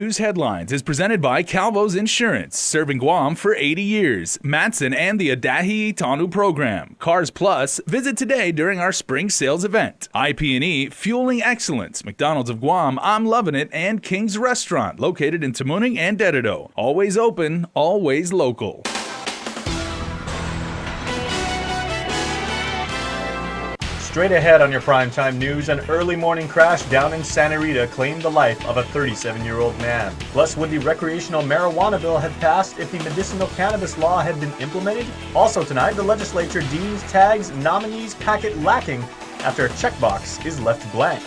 News Headlines is presented by Calvo's Insurance, serving Guam for 80 years. Matson and the Adahi Tanu program. Cars Plus, visit today during our spring sales event. IP&E, fueling excellence. McDonald's of Guam, I'm loving it, and King's Restaurant, located in Tamuning and Dededo. Always open, always local. Straight ahead on your primetime news, an early morning crash down in Santa Rita claimed the life of a 37-year-old man. Plus, would the recreational marijuana bill have passed if the medicinal cannabis law had been implemented? Also tonight, the legislature deems tags nominees packet lacking after a checkbox is left blank.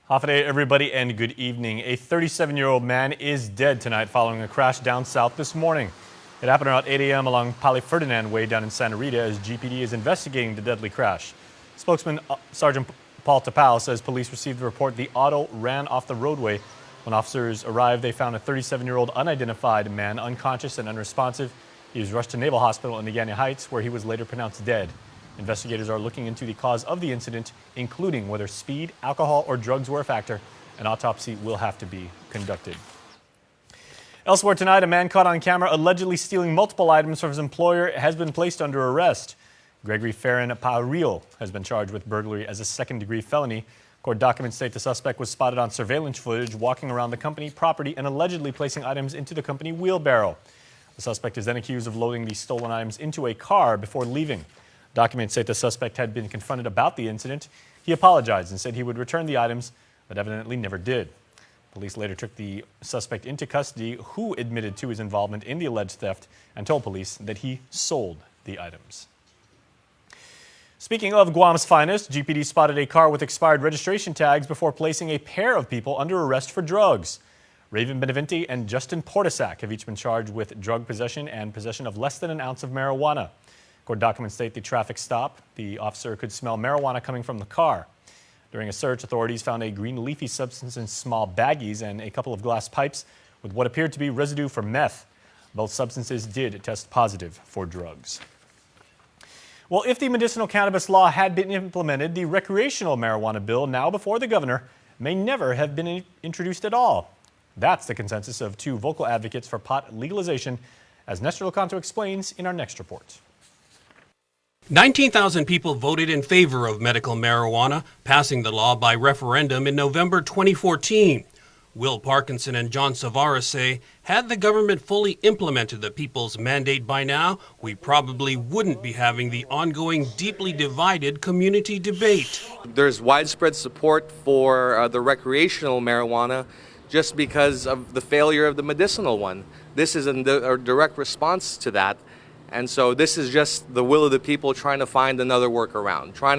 Half a day, everybody, and good evening. A 37-year-old man is dead tonight following a crash down south this morning. It happened around 8 a.m. along Pali Ferdinand Way down in Santa Rita as GPD is investigating the deadly crash. Spokesman Sergeant Paul Tapao says police received the report the auto ran off the roadway. When officers arrived, they found a 37-year-old unidentified man unconscious and unresponsive. He was rushed to Naval Hospital in Neganya Heights, where he was later pronounced dead. Investigators are looking into the cause of the incident, including whether speed, alcohol, or drugs were a factor. An autopsy will have to be conducted. Elsewhere tonight, a man caught on camera allegedly stealing multiple items from his employer has been placed under arrest. Gregory Ferrin Paurio has been charged with burglary as a second-degree felony. Court documents state the suspect was spotted on surveillance footage walking around the company property and allegedly placing items into the company wheelbarrow. The suspect is then accused of loading the stolen items into a car before leaving. Documents say the suspect had been confronted about the incident. He apologized and said he would return the items, but evidently never did. Police later took the suspect into custody, who admitted to his involvement in the alleged theft and told police that he sold the items. Speaking of Guam's finest, GPD spotted a car with expired registration tags before placing a pair of people under arrest for drugs. Raven Beneventi and Justin Portasac have each been charged with drug possession and possession of less than an ounce of marijuana. Court documents state the traffic stop. The officer could smell marijuana coming from the car. During a search, authorities found a green leafy substance in small baggies and a couple of glass pipes with what appeared to be residue for meth. Both substances did test positive for drugs. Well, if the medicinal cannabis law had been implemented, the recreational marijuana bill now before the governor may never have been introduced at all. That's the consensus of two vocal advocates for pot legalization, as Nestor Locanto explains in our next report. 19,000 people voted in favor of medical marijuana, passing the law by referendum in November 2014. Will Parkinson and John Savaras say, had the government fully implemented the people's mandate by now, we probably wouldn't be having the ongoing, deeply divided community debate. There's widespread support for the recreational marijuana just because of the failure of the medicinal one. This is a direct response to that. And so this is just the will of the people trying to find another workaround, trying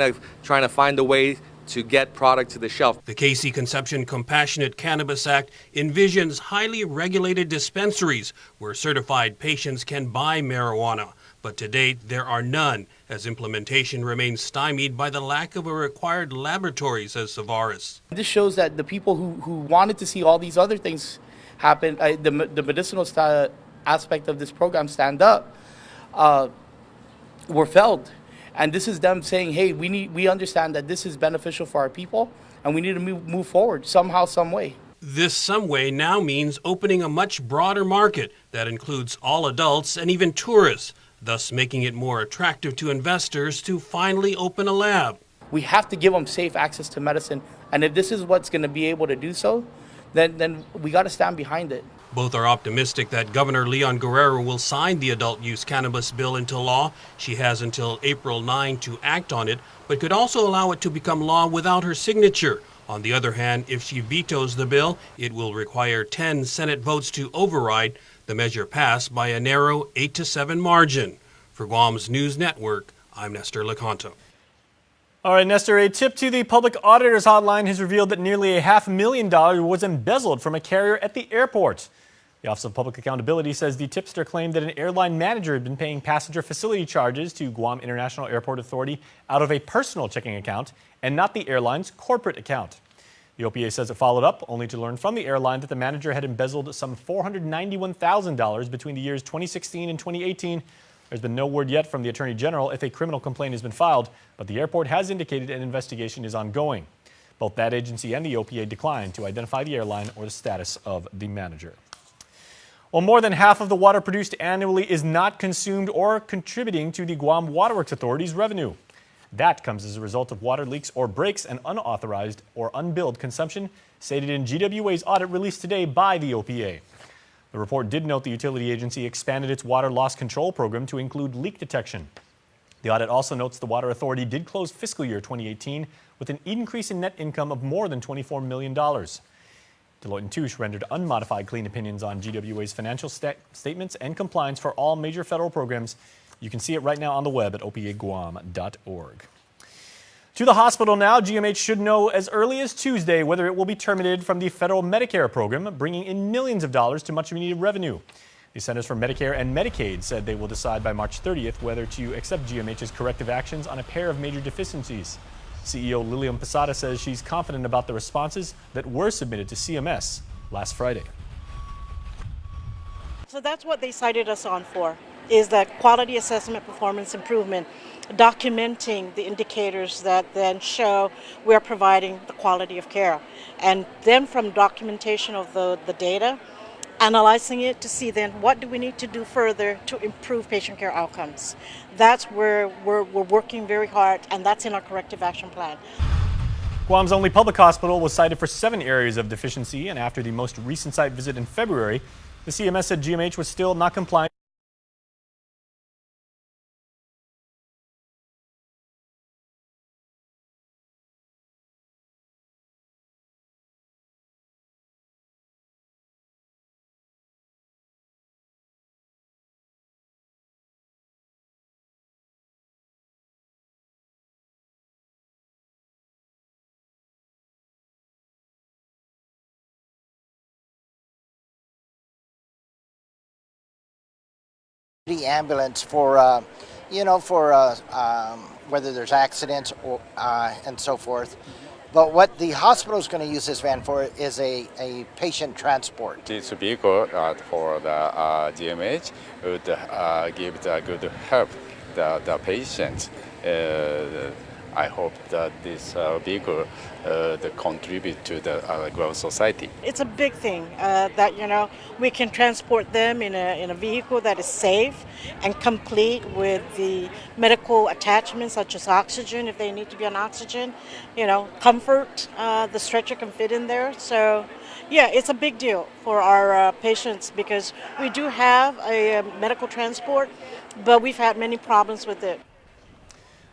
to find a way to get product to the shelf. The KC Conception Compassionate Cannabis Act envisions highly regulated dispensaries where certified patients can buy marijuana. But to date, there are none, as implementation remains stymied by the lack of a required laboratory, says Savaras. This shows that the people who wanted to see all these other things happen, the medicinal aspect of this program stand up, were failed. And this is them saying, hey, we understand that this is beneficial for our people and we need to move forward somehow, some way. This some way now means opening a much broader market that includes all adults and even tourists, thus making it more attractive to investors to finally open a lab. We have to give them safe access to medicine. And if this is what's going to be able to do so, then we got to stand behind it. Both are optimistic that Governor Leon Guerrero will sign the adult use cannabis bill into law. She has until April 9 to act on it, but could also allow it to become law without her signature. On the other hand, if she vetoes the bill, it will require 10 Senate votes to override. The measure passed by a narrow 8-7 margin. For Guam's News Network, I'm Nestor Locanto. All right, Nestor, a tip to the Public Auditor's Hotline has revealed that nearly $500,000 was embezzled from a carrier at the airport. The Office of Public Accountability says the tipster claimed that an airline manager had been paying passenger facility charges to Guam International Airport Authority out of a personal checking account and not the airline's corporate account. The OPA says it followed up only to learn from the airline that the manager had embezzled some $491,000 between the years 2016 and 2018. There's been no word yet from the Attorney General if a criminal complaint has been filed, but the airport has indicated an investigation is ongoing. Both that agency and the OPA declined to identify the airline or the status of the manager. Well, more than half of the water produced annually is not consumed or contributing to the Guam Waterworks Authority's revenue. That comes as a result of water leaks or breaks and unauthorized or unbilled consumption, stated in GWA's audit released today by the OPA. The report did note the utility agency expanded its water loss control program to include leak detection. The audit also notes the Water Authority did close fiscal year 2018 with an increase in net income of more than $24 million. Deloitte & Touche rendered unmodified clean opinions on GWA's financial statements and compliance for all major federal programs. You can see it right now on the web at opaguam.org. To the hospital now, GMH should know as early as Tuesday whether it will be terminated from the federal Medicare program, bringing in millions of dollars to much needed revenue. The Centers for Medicare and Medicaid said they will decide by March 30th whether to accept GMH's corrective actions on a pair of major deficiencies. CEO Lilian Posada says she's confident about the responses that were submitted to CMS last Friday. So that's what they cited us on for, is that quality assessment performance improvement, documenting the indicators that then show we're providing the quality of care. And then from documentation of the data, analyzing it to see then what do we need to do further to improve patient care outcomes. That's where we're working very hard, and that's in our corrective action plan. Guam's only public hospital was cited for 7 areas of deficiency, and after the most recent site visit in February, the CMS said GMH was still not compliant. The ambulance for, whether there's accidents or and so forth. But what the hospital is going to use this van for is a patient transport. This vehicle for the GMH would give the good help the patients. I hope that this vehicle contribute to the Guam society. It's a big thing that we can transport them in a vehicle that is safe and complete with the medical attachments such as oxygen if they need to be on oxygen. Comfort. The stretcher can fit in there. So yeah, it's a big deal for our patients because we do have a medical transport, but we've had many problems with it.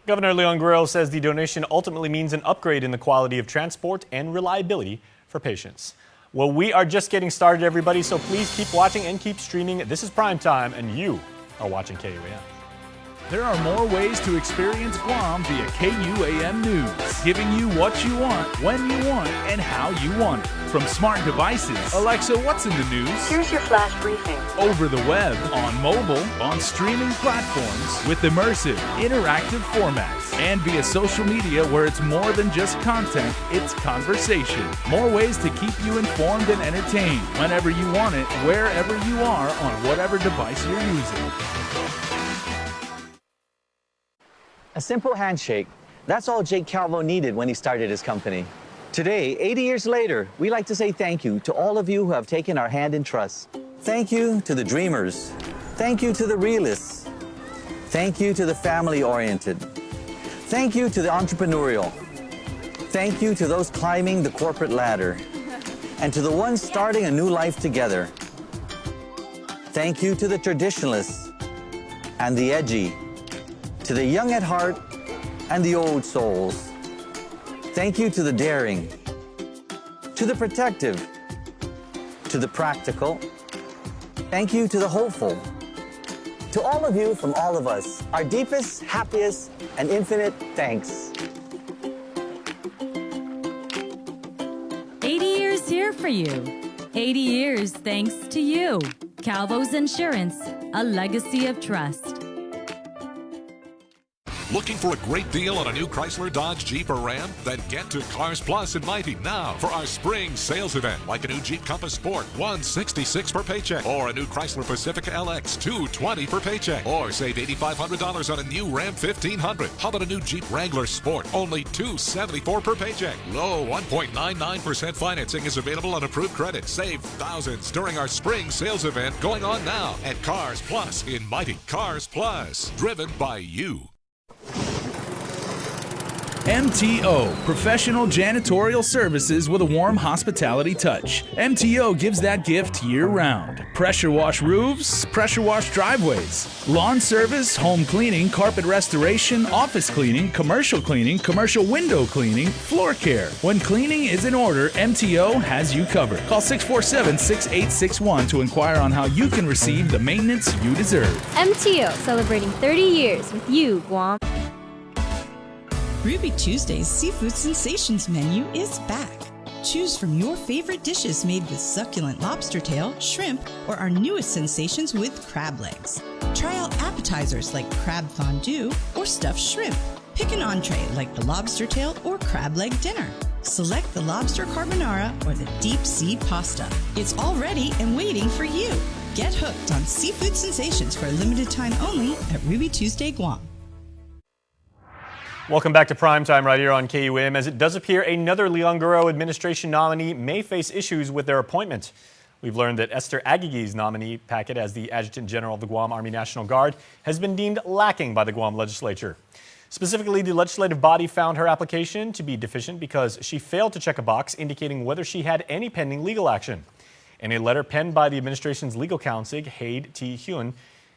Governor Leon Guerrero says the donation ultimately means an upgrade in the quality of transport and reliability for patients. Well, we are just getting started, everybody, so please keep watching and keep streaming. This is Prime Time, and you are watching KUAM. There are more ways to experience Guam via KUAM News, giving you what you want, when you want, and how you want it. From smart devices, Alexa, what's in the news? Here's your flash briefing. Over the web, on mobile, on streaming platforms, with immersive, interactive formats, and via social media where it's more than just content, it's conversation. More ways to keep you informed and entertained whenever you want it, wherever you are, on whatever device you're using. A simple handshake. That's all Jake Calvo needed when he started his company. Today, 80 years later, we like to say thank you to all of you who have taken our hand in trust. Thank you to the dreamers. Thank you to the realists. Thank you to the family-oriented. Thank you to the entrepreneurial. Thank you to those climbing the corporate ladder. And to the ones starting a new life together. Thank you to the traditionalists and the edgy. To the young at heart and the old souls. Thank you to the daring, to the protective, to the practical. Thank you to the hopeful. To all of you from all of us, our deepest, happiest, and infinite thanks. 80 years here for you. 80 years thanks to you. Calvo's Insurance, a legacy of trust. Looking for a great deal on a new Chrysler, Dodge, Jeep, or Ram? Then get to Cars Plus in Mighty now for our spring sales event, like a new Jeep Compass Sport, $166 per paycheck, or a new Chrysler Pacifica LX, $220 per paycheck, or save $8,500 on a new Ram 1500. How about a new Jeep Wrangler Sport, only $274 per paycheck? Low 1.99% financing is available on approved credit. Save thousands during our spring sales event going on now at Cars Plus in Mighty. Cars Plus, driven by you. MTO, professional janitorial services with a warm hospitality touch. MTO gives that gift year-round. Pressure wash roofs, pressure wash driveways, lawn service, home cleaning, carpet restoration, office cleaning, commercial window cleaning, floor care. When cleaning is in order, MTO has you covered. Call 647-6861 to inquire on how you can receive the maintenance you deserve. MTO, celebrating 30 years with you, Guam. Ruby Tuesday's Seafood Sensations menu is back. Choose from your favorite dishes made with succulent lobster tail, shrimp, or our newest sensations with crab legs. Try out appetizers like crab fondue or stuffed shrimp. Pick an entree like the lobster tail or crab leg dinner. Select the lobster carbonara or the deep sea pasta. It's all ready and waiting for you. Get hooked on Seafood Sensations for a limited time only at Ruby Tuesday, Guam. Welcome back to Primetime right here on KUAM. As it does appear, another Leon Guerrero administration nominee may face issues with their appointment. We've learned that Esther Aguiguy's nominee packet as the Adjutant General of the Guam Army National Guard has been deemed lacking by the Guam legislature. Specifically, the legislative body found her application to be deficient because she failed to check a box indicating whether she had any pending legal action. In a letter penned by the administration's legal counsel, Haid T. Hyun,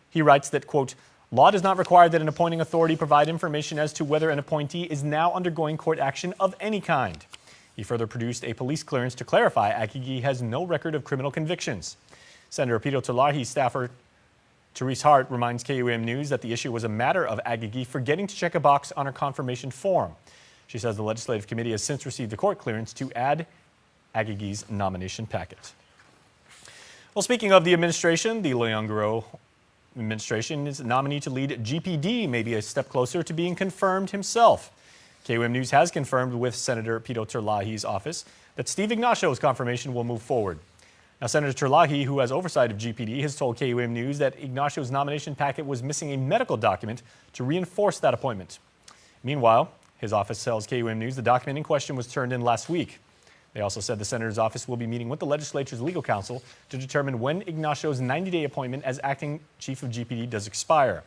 he writes that, quote, law does not require that an appointing authority provide information as to whether an appointee is now undergoing court action of any kind. He further produced a police clearance to clarify Aguiguy has no record of criminal convictions. Senator Pito Tulahi staffer Therese Hart reminds KUAM News that the issue was a matter of Aguiguy forgetting to check a box on her confirmation form. She says the Legislative Committee has since received the court clearance to add Aguiguy's nomination packet. Well, speaking of the administration, the Leon Guerrero administration's nominee to lead GPD may be a step closer to being confirmed himself. KUAM News has confirmed with Senator Pito Tulahi's office that Steve Ignacio's confirmation will move forward. Now, Senator Tulahi, who has oversight of GPD, has told KUAM News that Ignacio's nomination packet was missing a medical document to reinforce that appointment. Meanwhile, his office tells KUAM News the document in question was turned in last week. They also said the senator's office will be meeting with the legislature's legal counsel to determine when Ignacio's 90-day appointment as acting chief of GPD does expire.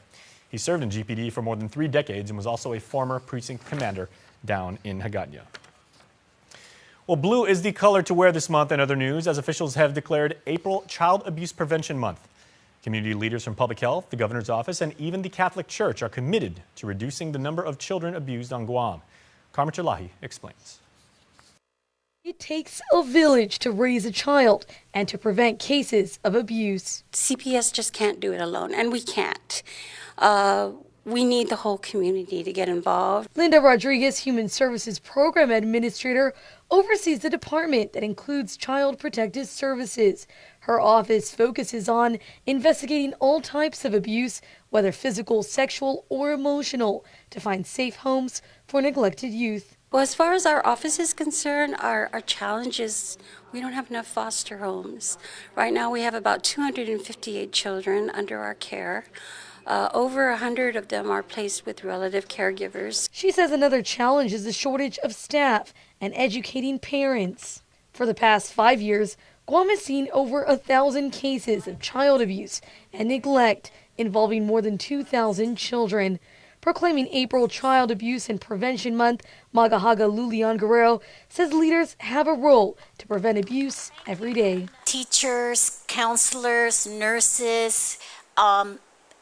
He served in GPD for more than 3 decades and was also a former precinct commander down in Hagåtña. Well, blue is the color to wear this month in other news, as officials have declared April Child Abuse Prevention Month. Community leaders from public health, the governor's office, and even the Catholic Church are committed to reducing the number of children abused on Guam. Carmen Tulahi explains. It takes a village to raise a child and to prevent cases of abuse. CPS just can't do it alone, and we can't. We need the whole community to get involved. Linda Rodriguez, Human Services Program Administrator, oversees the department that includes Child Protective Services. Her office focuses on investigating all types of abuse, whether physical, sexual, or emotional, to find safe homes for neglected youth. Well, as far as our office is concerned, our challenge is we don't have enough foster homes. Right now we have about 258 children under our care. Over 100 of them are placed with relative caregivers. She says another challenge is the shortage of staff and educating parents. For the past 5 years, Guam has seen over 1,000 cases of child abuse and neglect involving more than 2,000 children. Proclaiming April Child Abuse and Prevention Month, Magahaga Leon Guerrero says leaders have a role to prevent abuse every day. Teachers, counselors, nurses,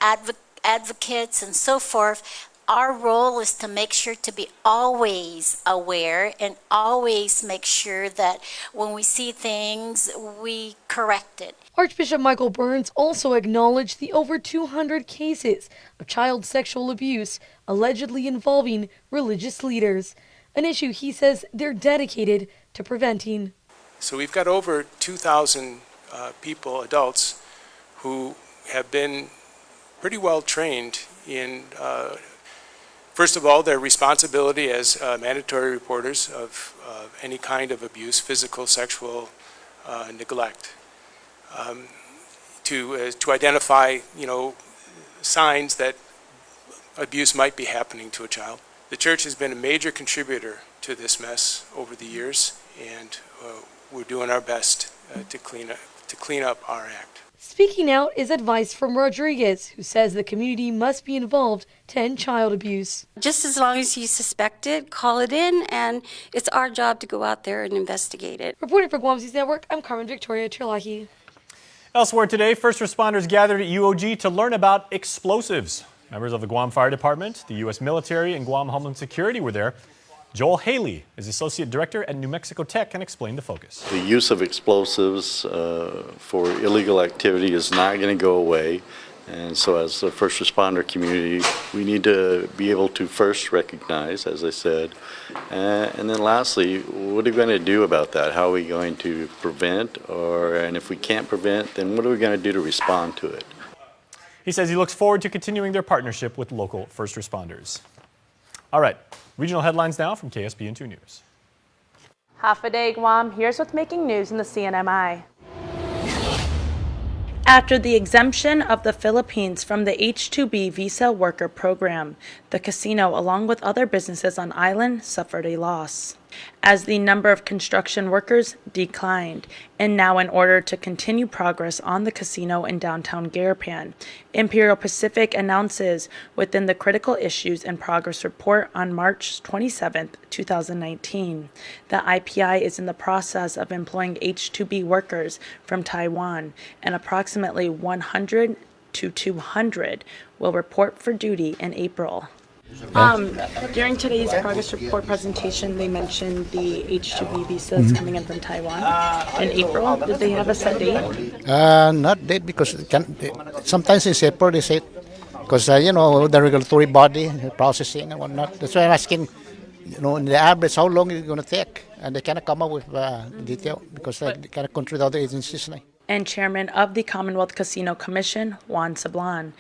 advocates, and so forth. Our role is to make sure to be always aware and always make sure that when we see things, we correct it. Archbishop Michael Burns also acknowledged the over 200 cases of child sexual abuse allegedly involving religious leaders, an issue he says they're dedicated to preventing. So we've got over 2,000 people, adults, who have been pretty well trained in First of all, their responsibility as mandatory reporters of any kind of abuse, physical, sexual, neglect, to identify, signs that abuse might be happening to a child. The church has been a major contributor to this mess over the years, and we're doing our best to clean up our act. Speaking out is advice from Rodriguez, who says the community must be involved to end child abuse. Just as long as you suspect it, call it in, and it's our job to go out there and investigate it. Reporting for Guam News Network, I'm Carmen Victoria Terlahi. Elsewhere today, first responders gathered at UOG to learn about explosives. Members of the Guam Fire Department, the U.S. military, and Guam Homeland Security were there. Joel Haley is Associate Director at New Mexico Tech and explained the focus. The use of explosives for illegal activity is not going to go away. And so as the first responder community, we need to be able to first recognize, as I said, and then lastly, what are we going to do about that? How are we going to prevent? And if we can't prevent, then what are we going to do to respond to it? He says he looks forward to continuing their partnership with local first responders. All right, regional headlines now from KSPN 2 News. Half a day, Guam. Here's what's making news in the CNMI. After the exemption of the Philippines from the H-2B visa worker program, the casino, along with other businesses on island, suffered a loss, as the number of construction workers declined. And now, in order to continue progress on the casino in downtown Garapan, Imperial Pacific announces within the Critical Issues and Progress Report on March 27, 2019, the IPI is in the process of employing H-2B workers from Taiwan, and approximately 100 to 200 will report for duty in April. During today's progress report presentation, they mentioned the H-2B visas coming in from Taiwan in April. Did they have a set date? Not date, because sometimes in April they say, because the regulatory body processing and whatnot. That's why I'm asking, in the average, how long is it going to take? And they cannot come up with detail because they cannot control the other agencies. And chairman of the Commonwealth Casino Commission, Juan Sablan,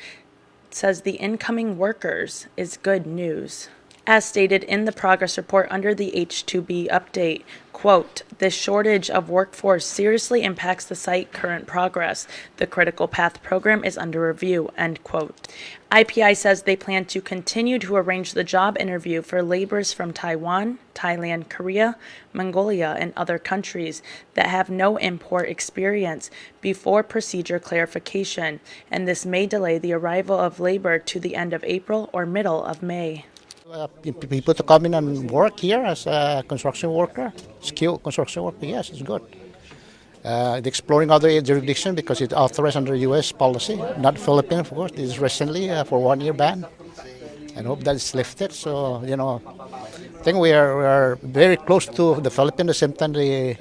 says the incoming workers is good news. As stated in the progress report under the H-2B update, quote, "This shortage of workforce seriously impacts the site current progress. The critical path program is under review," end quote. IPI says they plan to continue to arrange the job interview for laborers from Taiwan, Thailand, Korea, Mongolia, and other countries that have no import experience before procedure clarification, and this may delay the arrival of labor to the end of April or middle of May. People to come in and work here as a construction worker, skilled construction worker, yes, it's good. Exploring other jurisdictions because it's authorized under U.S. policy, not Philippines, of course. This is recently for 1 year ban. I hope that's lifted. So, I think we are very close to the Philippines. At the same time, the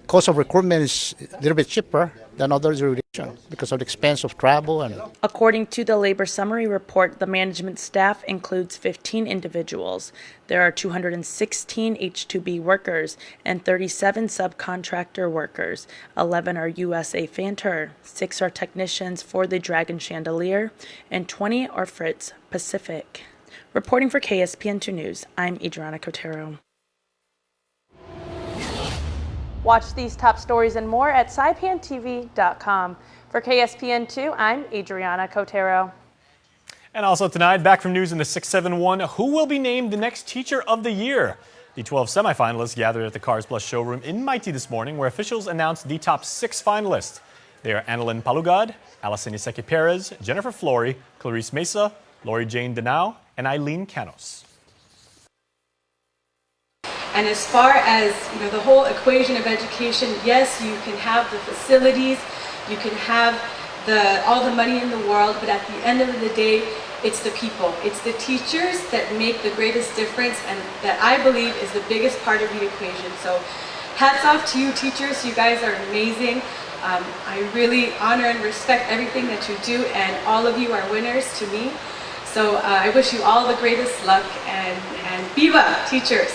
cost of recruitment is a little bit cheaper than other jurisdictions because of the expense of travel. According to the labor summary report, the management staff includes 15 individuals. There are 216 H-2B workers and 37 subcontractor workers. 11 are USA Fanter, 6 are technicians for the Dragon Chandelier, and 20 are Fritz Pacific. Reporting for KSPN 2 News, I'm Adriana Cotero. Watch these top stories and more at saipantv.com. For KSPN2, I'm Adriana Cotero. And also tonight, back from news in the 671, who will be named the next Teacher of the Year? The 12 semifinalists gathered at the Cars Plus showroom in Mighty this morning, where officials announced the top 6 finalists. They are Annalyn Palugad, Alison Iseki Perez, Jennifer Flory, Clarice Mesa, Lori Jane Denau, and Eileen Canos. And as far as the whole equation of education, yes, you can have the facilities, you can have all the money in the world, but at the end of the day, it's the people. It's the teachers that make the greatest difference, and that I believe is the biggest part of the equation. So hats off to you teachers, you guys are amazing. I really honor and respect everything that you do, and all of you are winners to me. So I wish you all the greatest luck, and viva teachers!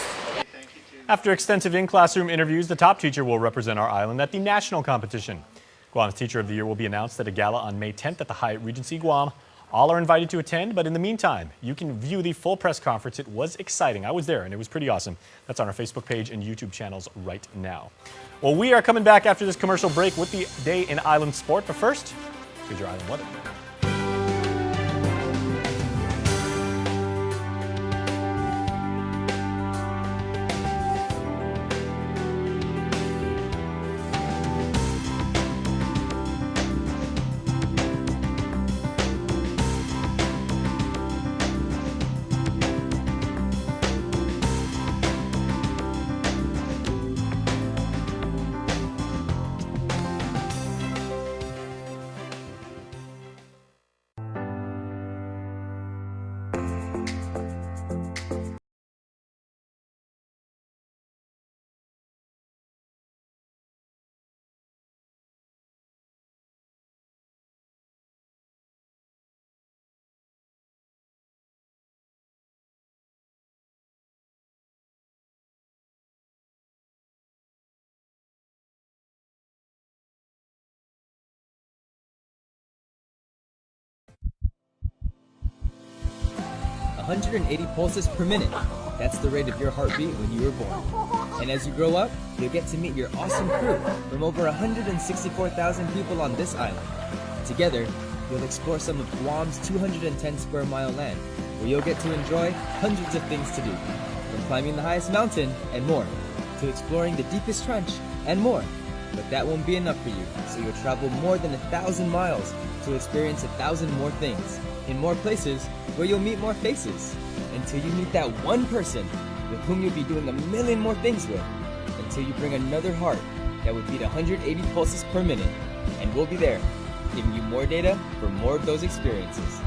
After extensive in-classroom interviews, the top teacher will represent our island at the national competition. Guam's Teacher of the Year will be announced at a gala on May 10th at the Hyatt Regency Guam. All are invited to attend, but in the meantime, you can view the full press conference. It was exciting. I was there, and it was pretty awesome. That's on our Facebook page and YouTube channels right now. Well, we are coming back after this commercial break with the Day in Island Sport. But first, here's your island weather. One 180 pulses per minute. That's the rate of your heartbeat when you were born. And as you grow up, you'll get to meet your awesome crew from over 164,000 people on this island. Together, you'll explore some of Guam's 210 square mile land, where you'll get to enjoy hundreds of things to do, from climbing the highest mountain and more, to exploring the deepest trench and more. But that won't be enough for you, so you'll travel more than 1,000 miles to experience 1,000 more things, in more places where you'll meet more faces, until you meet that one person with whom you'll be doing 1,000,000 more things with, until you bring another heart that would beat 180 pulses per minute, and we'll be there, giving you more data for more of those experiences.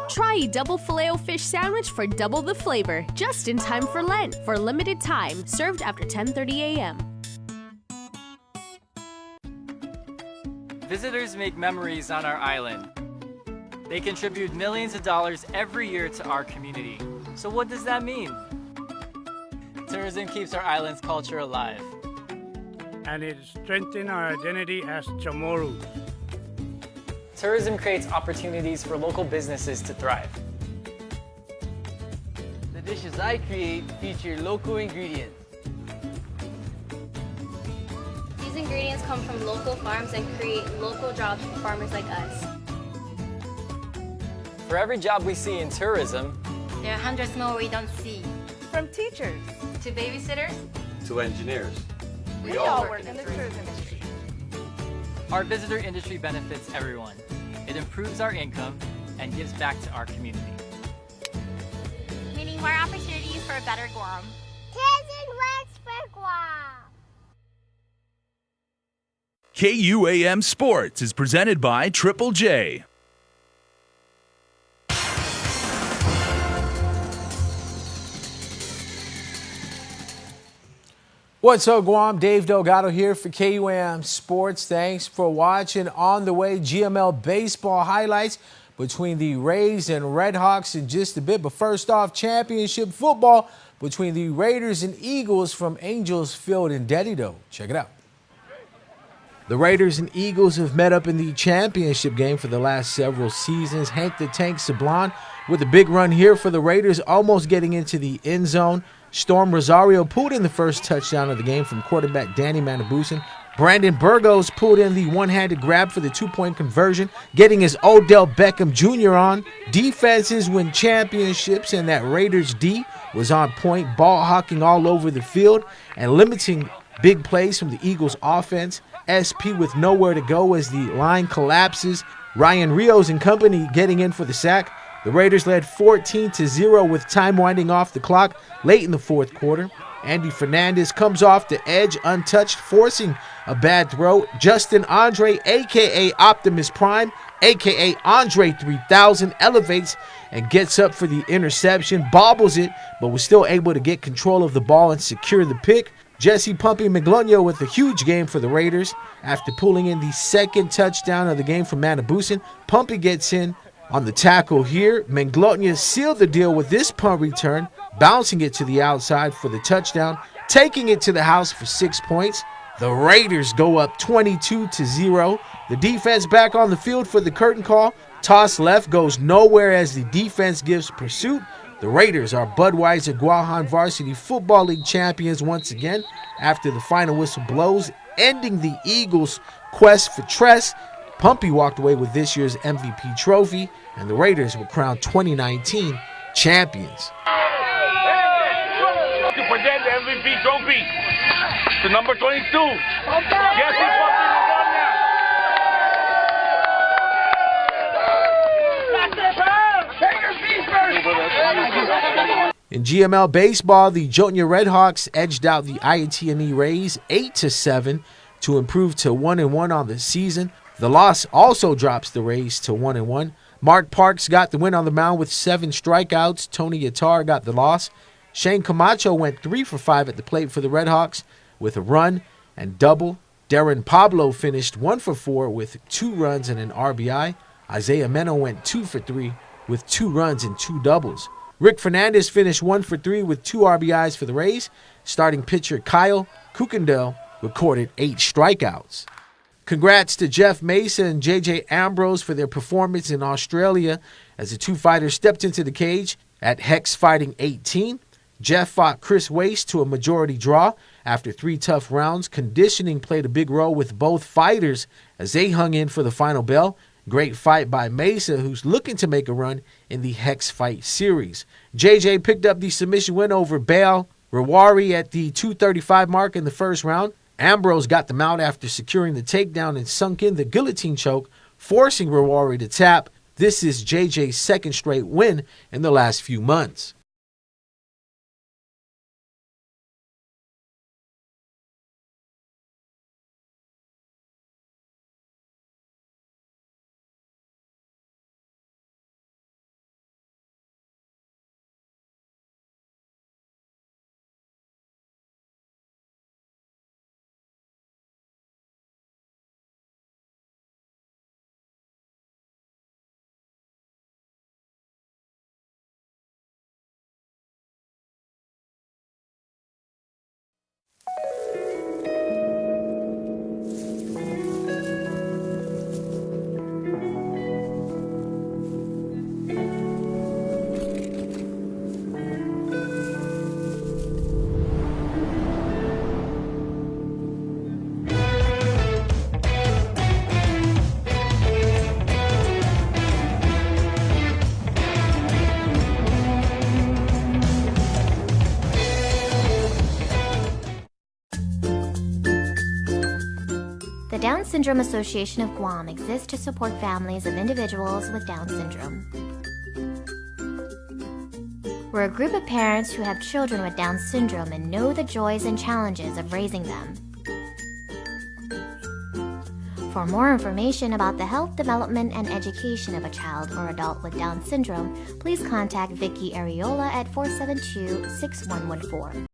Try a double Filet-O-Fish sandwich for double the flavor, just in time for Lent, for a limited time, served after 10:30 a.m. Visitors make memories on our island. They contribute millions of dollars every year to our community. So what does that mean? Tourism keeps our island's culture alive. And it strengthens our identity as Chamorros. Tourism creates opportunities for local businesses to thrive. The dishes I create feature local ingredients. These ingredients come from local farms and create local jobs for farmers like us. For every job we see in tourism, there are hundreds more we don't see. From teachers to babysitters to engineers. We all work in the tourism industry. Our visitor industry benefits everyone. It improves our income and gives back to our community. Meaning more opportunities for a better Guam. Kids works for Guam. KUAM Sports is presented by Triple J. What's up, Guam? Dave Delgado here for KUAM Sports. Thanks for watching. On the way, GML baseball highlights between the Rays and Redhawks in just a bit. But first off, championship football between the Raiders and Eagles from Angels Field in Dedido. Check it out. The Raiders and Eagles have met up in the championship game for the last several seasons. Hank the Tank Sablon with a big run here for the Raiders, almost getting into the end zone. Storm Rosario pulled in the first touchdown of the game from quarterback Danny Manabusin. Brandon Burgos pulled in the one-handed grab for the two-point conversion, getting his Odell Beckham Jr. on. Defenses win championships, and that Raiders D was on point, ball hawking all over the field and limiting big plays from the Eagles offense. SP with nowhere to go as the line collapses. Ryan Rios and company getting in for the sack. The Raiders led 14-0 with time winding off the clock late in the fourth quarter. Andy Fernandez comes off the edge untouched, forcing a bad throw. Justin Andre, a.k.a. Optimus Prime, a.k.a. Andre 3000, elevates and gets up for the interception, bobbles it, but was still able to get control of the ball and secure the pick. Jesse Pumpy Miglogno with a huge game for the Raiders. After pulling in the second touchdown of the game from Manabusin, Pumpy gets in on the tackle here. Miglogno sealed the deal with this punt return, bouncing it to the outside for the touchdown, taking it to the house for 6 points. The Raiders go up 22-0. The defense back on the field for the curtain call. Toss left goes nowhere as the defense gives pursuit. The Raiders are Budweiser Guahan Varsity Football League champions once again after the final whistle blows, ending the Eagles' quest for Tress. Pumpy walked away with this year's MVP trophy, and the Raiders were crowned 2019 champions. To present the MVP trophy to number 22, Jesse Pumpy In GML baseball, the Jotnia Redhawks edged out the INT&E Rays 8-7 to improve to 1-1 on the season. The loss also drops the Rays to 1-1. Mark Parks got the win on the mound with 7 strikeouts. Tony Yatar got the loss. Shane Camacho went 3 for 5 at the plate for the Redhawks with a run and double. Darren Pablo finished 1 for 4 with 2 runs and an RBI. Isaiah Meno went 2 for 3 with 2 runs and 2 doubles. Rick Fernandez finished 1 for 3 with 2 RBIs for the Rays. Starting pitcher Kyle Kukendall recorded 8 strikeouts. Congrats to Jeff Mesa and J.J. Ambrose for their performance in Australia as the two fighters stepped into the cage at Hex Fighting 18. Jeff fought Chris Waste to a majority draw after 3 tough rounds. Conditioning played a big role with both fighters as they hung in for the final bell. Great fight by Mesa, who's looking to make a run in the Hex Fight series. JJ picked up the submission win over Baal Rawari at the 235 mark in the first round. Ambrose got them out after securing the takedown and sunk in the guillotine choke, forcing Rawari to tap. This is JJ's second straight win in the last few months. The Down Syndrome Association of Guam exists to support families of individuals with Down syndrome. We're a group of parents who have children with Down syndrome and know the joys and challenges of raising them. For more information about the health, development, and education of a child or adult with Down syndrome, please contact Vicky Areola at 472-6114.